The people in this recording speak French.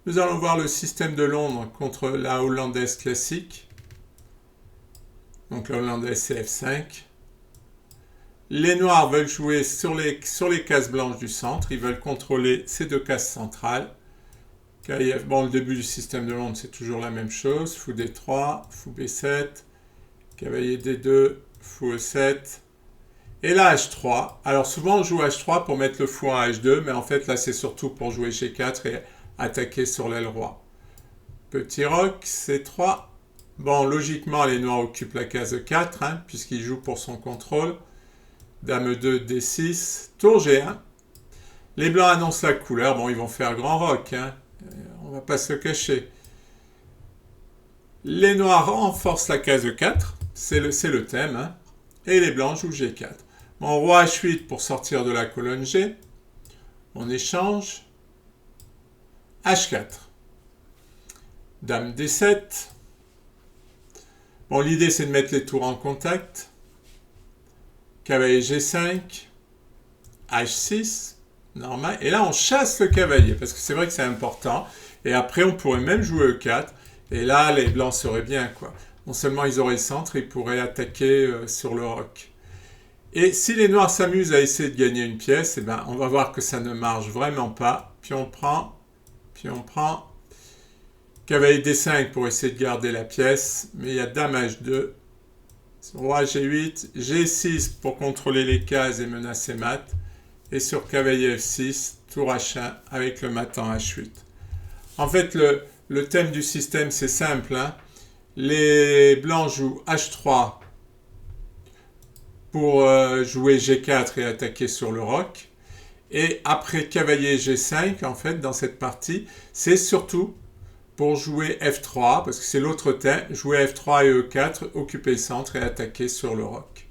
Nous allons voir le système de Londres contre la hollandaise classique. Donc la hollandaise c'est F5. Les noirs veulent jouer sur les cases blanches du centre. Ils veulent contrôler ces deux cases centrales. Bon, le début du système de Londres, c'est toujours la même chose. Fou D3, fou B7, cavalier D2, fou E7. Et là, H3. Alors souvent, on joue H3 pour mettre le fou en H2, mais en fait, là, c'est surtout pour jouer G4 et attaquer sur l'aile roi. Petit roc, C3. Bon, logiquement, les noirs occupent la case 4, hein, puisqu'ils jouent pour son contrôle. Dame 2, D6, tour G1. Les blancs annoncent la couleur. Bon, ils vont faire grand roc, hein. On va pas se le cacher. Les noirs renforcent la case 4, c'est le thème, hein. Et les blancs jouent G4. Bon, roi H8 pour sortir de la colonne G. On échange. H4. Dame D7. Bon, l'idée c'est de mettre les tours en contact. Cavalier G5. H6. Normal. Et là, on chasse le cavalier, parce que c'est vrai que c'est important. Et après, on pourrait même jouer E4. Et là, les blancs seraient bien, quoi. Non seulement ils auraient le centre, ils pourraient attaquer sur le roc. Et si les noirs s'amusent à essayer de gagner une pièce, eh ben, on va voir que ça ne marche vraiment pas. Puis on prend. Cavalier D5 pour essayer de garder la pièce. Mais il y a Dame H2. Roi G8. G6 pour contrôler les cases et menacer mat. Et sur cavalier F6, tour H1 avec le mat en H8. En fait, le thème du système, c'est simple, hein. Les blancs jouent H3 pour jouer G4 et attaquer sur le roc. Et après cavalier G5, en fait, dans cette partie, c'est surtout pour jouer F3, parce que c'est l'autre thème, jouer F3 et E4, occuper le centre et attaquer sur le roc.